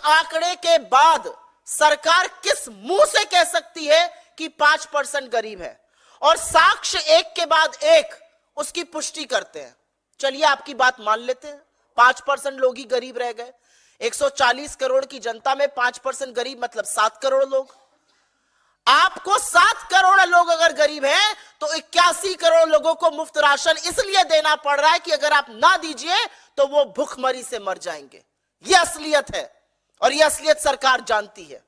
आंकड़े के बाद सरकार किस मुंह से कह सकती है कि 5% गरीब है? और साक्ष्य एक के बाद एक उसकी पुष्टि करते हैं। चलिए आपकी बात मान लेते हैं, 5% लोग ही गरीब रह गए। 140 करोड़ की जनता में 5% गरीब मतलब 7 करोड़ लोग। आपको 7 करोड़ लोग अगर गरीब हैं तो 81 करोड़ लोगों को मुफ्त राशन इसलिए देना पड़ रहा है कि अगर आप ना दीजिए तो वो भूखमरी से मर जाएंगे। यह असलियत है और यह असलियत सरकार जानती है।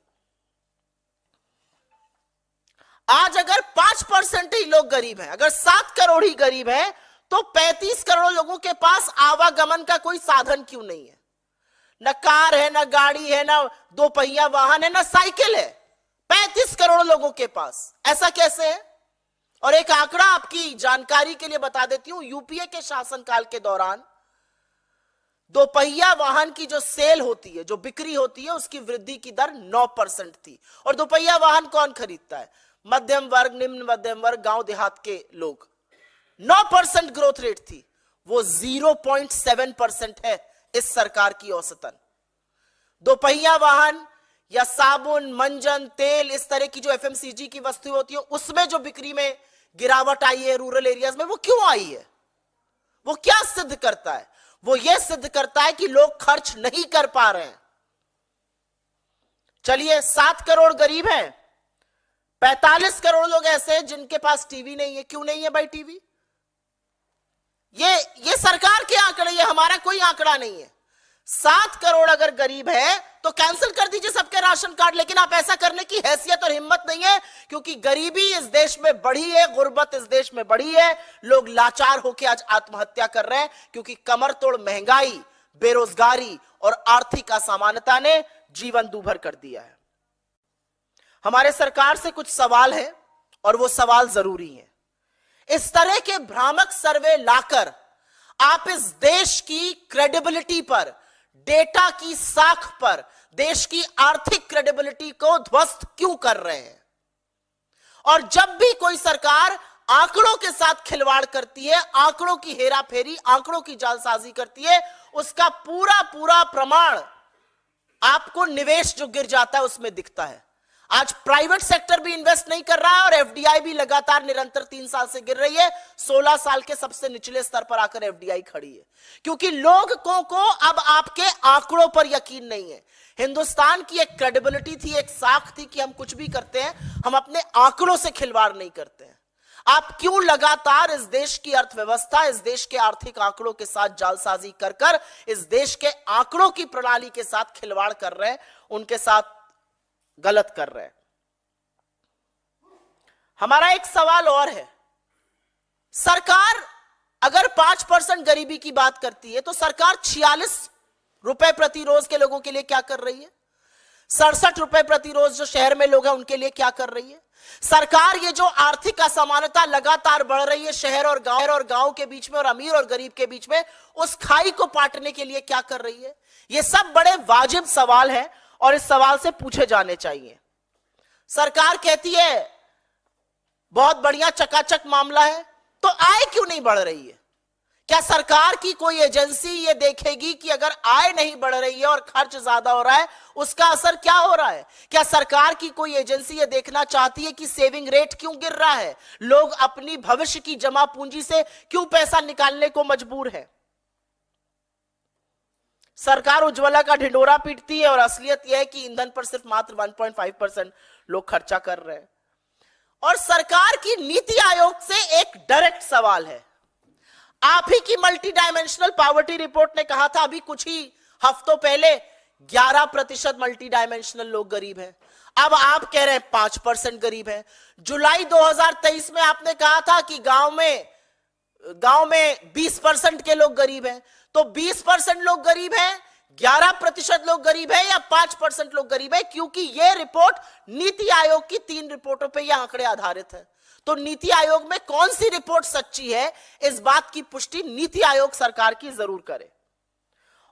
आज अगर 5% ही लोग गरीब हैं, अगर 7 करोड़ ही गरीब हैं, तो 35 करोड़ लोगों के पास आवागमन का कोई साधन क्यों नहीं है? न कार है, न गाड़ी है, न 2 पहिया वाहन है, न साइकिल है। 35 करोड़ लोगों के पास ऐसा कैसे है? और एक आंकड़ा आपकी जानकारी के लिए बता देती हूं। यूपीए के शासनकाल के दौरान 2 पहिया वाहन की जो सेल होती है, जो बिक्री होती है, उसकी वृद्धि की दर 9% थी। और 2 पहिया वाहन कौन खरीदता है? मध्यम वर्ग, निम्न मध्यम वर्ग, गांव देहात के लोग। 9% ग्रोथ रेट थी, वो 0.7% है इस सरकार की औसतन। 2 पहिया वाहन या साबुन, मंजन, तेल, इस तरह की जो एफएमसीजी की वस्तु होती है, उसमें जो बिक्री में गिरावट आई है रूरल एरियाज में, वो क्यों आई है? वो क्या सिद्ध करता है? वो ये सिद्ध करता है कि लोग खर्च नहीं कर पा रहे हैं। चलिए 7 करोड़ गरीब हैं, 45 करोड़ लोग ऐसे हैं जिनके पास टीवी नहीं है। क्यों नहीं है भाई टीवी? ये सरकार के आंकड़े, ये हमारा कोई आंकड़ा नहीं है। 7 करोड़ अगर गरीब है तो कैंसिल कर दीजिए सबके राशन कार्ड, लेकिन आप ऐसा करने की हैसियत और हिम्मत नहीं है, क्योंकि गरीबी इस देश में बढ़ी है, गुर्बत इस देश में बढ़ी है। लोग लाचार होकर आज आत्महत्या कर रहे हैं, क्योंकि कमर तोड़ महंगाई, बेरोजगारी और आर्थिक असमानता ने जीवन दूभर कर दिया है। हमारे सरकार से कुछ सवाल है और वो सवाल जरूरी है। इस तरह के भ्रामक सर्वे लाकर आप इस देश की क्रेडिबिलिटी पर, डेटा की साख पर देश की आर्थिक क्रेडिबिलिटी को ध्वस्त क्यों कर रहे हैं? और जब भी कोई सरकार आंकड़ों के साथ खिलवाड़ करती है, आंकड़ों की हेराफेरी, आंकड़ों की जालसाजी करती है, उसका पूरा पूरा प्रमाण आपको निवेश जो गिर जाता है उसमें दिखता है। आज प्राइवेट सेक्टर भी इन्वेस्ट नहीं कर रहा है और एफडीआई भी लगातार निरंतर 3 साल से गिर रही है। 16 साल के सबसे निचले स्तर पर आकर एफडीआई खड़ी है, क्योंकि लोगों को अब आपके आंकड़ों पर यकीन नहीं है। हिंदुस्तान की एक क्रेडिबिलिटी थी, एक साख थी कि हम कुछ भी करते हैं, हम अपने आंकड़ों से खिलवाड़ नहीं करते हैं। आप क्यों लगातार इस देश की अर्थव्यवस्था, इस देश के आर्थिक आंकड़ों के साथ जालसाजी कर कर इस देश के आंकड़ों की प्रणाली के साथ खिलवाड़ कर रहे हैं, उनके साथ गलत कर रहे हैं? हमारा एक सवाल और है। सरकार अगर 5% गरीबी की बात करती है तो सरकार 46 रुपए प्रति रोज के लोगों के लिए क्या कर रही है? 67 रुपए प्रति रोज जो शहर में लोग हैं उनके लिए क्या कर रही है? सरकार ये जो आर्थिक असमानता लगातार बढ़ रही है शहर और गांव के बीच में और अमीर और गरीब के बीच में, उस खाई को पाटने के लिए क्या कर रही है? ये सब बड़े वाजिब सवाल हैं और इस सवाल से पूछे जाने चाहिए। सरकार कहती है बहुत बढ़िया चकाचक मामला है, तो आय क्यों नहीं बढ़ रही है? क्या सरकार की कोई एजेंसी ये देखेगी कि अगर आय नहीं बढ़ रही है और खर्च ज्यादा हो रहा है उसका असर क्या हो रहा है? क्या सरकार की कोई एजेंसी ये देखना चाहती है कि सेविंग रेट क्यों गिर रहा है? लोग अपनी भविष्य की जमा पूंजी से क्यों पैसा निकालने को मजबूर है? सरकार उज्ज्वला का ढिंडोरा पीटती है और असलियत यह है कि ईंधन पर सिर्फ मात्र 1.5% लोग खर्चा कर रहे हैं। और सरकार की नीति आयोग से एक डायरेक्ट सवाल है। आप ही की मल्टी डायमेंशनल पॉवर्टी रिपोर्ट ने कहा था अभी कुछ ही हफ्तों पहले 11% मल्टी डायमेंशनल लोग गरीब हैं। अब आप कह रहे हैं 5% गरीब हैं। जुलाई 2023 में आपने कहा था कि गांव में 20% के लोग गरीब हैं। तो 20% लोग गरीब हैं, 11% लोग गरीब हैं या 5% लोग गरीब हैं? क्योंकि यह रिपोर्ट नीति आयोग की 3 रिपोर्टों पर यह आंकड़े आधारित है। तो नीति आयोग में कौन सी रिपोर्ट सच्ची है, इस बात की पुष्टि नीति आयोग सरकार की जरूर करे।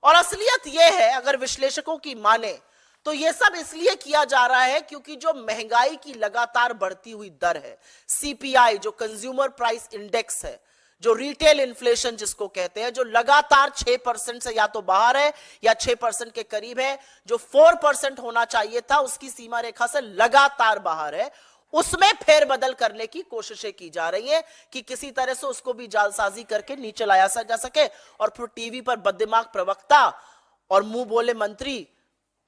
और असलियत यह है, अगर विश्लेषकों की माने तो यह सब इसलिए किया जा रहा है क्योंकि जो महंगाई की लगातार बढ़ती हुई दर है, सीपीआई जो कंज्यूमर प्राइस इंडेक्स है, जो रिटेल इन्फ्लेशन जिसको कहते हैं, जो लगातार 6% से या तो बाहर है या 6% के करीब है, जो 4% होना चाहिए था उसकी सीमा रेखा से लगातार बाहर है, उसमें फेरबदल करने की कोशिशें की जा रही है कि किसी तरह से उसको भी जालसाजी करके नीचे लाया जा सके और फिर टीवी पर बददिमाग प्रवक्ता और मुंह बोले मंत्री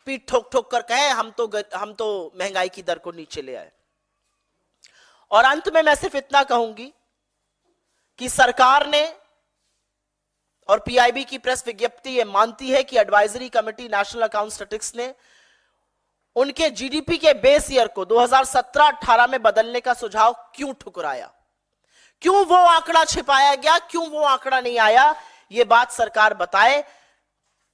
पीठ ठोक ठोक कर कहे हम तो महंगाई की दर को नीचे ले आए। और अंत में मैं सिर्फ इतना कहूंगी कि सरकार ने और पीआईबी की प्रेस विज्ञप्ति यह मानती है कि advisory committee national account statistics ने उनके जीडीपी के बेस ईयर को 2017-18 में बदलने का सुझाव क्यों ठुकराया, क्यों वो आंकड़ा छिपाया गया, क्यों वो आंकड़ा नहीं आया, ये बात सरकार बताए।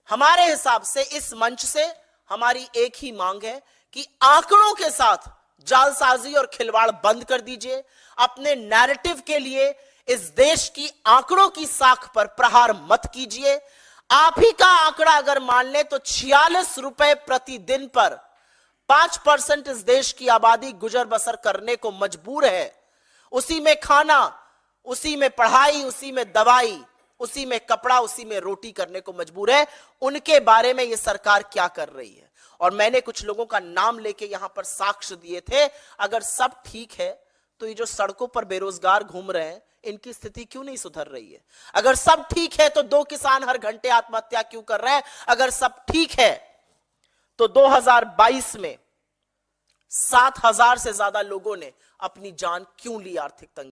हमारे हिसाब से इस मंच से हमारी एक ही मांग है कि आंकड़ों के साथ जालसाजी और खिलवाड़ बंद कर दीजिए। अपने नैरेटिव के लिए इस देश की आंकड़ों की साख पर प्रहार मत कीजिए। आप ही का आंकड़ा अगर मान ले तो 46 रुपए प्रतिदिन पर 5% इस देश की आबादी गुजर बसर करने को मजबूर है। उसी में खाना, उसी में पढ़ाई, उसी में दवाई, उसी में कपड़ा, उसी में रोटी करने को मजबूर है। उनके बारे में यह सरकार क्या कर रही है? और मैंने कुछ लोगों का नाम लेके यहां पर साक्ष्य दिए थे। अगर सब ठीक है तो ये जो सड़कों पर बेरोजगार घूम रहे हैं इनकी स्थिति क्यों नहीं सुधर रही है? अगर सब ठीक है तो 2 किसान हर घंटे आत्महत्या क्यों कर रहे हैं? अगर सब ठीक है तो 2022 में 7,000 से ज्यादा लोगों ने अपनी जान क्यों ली आर्थिक तंगी?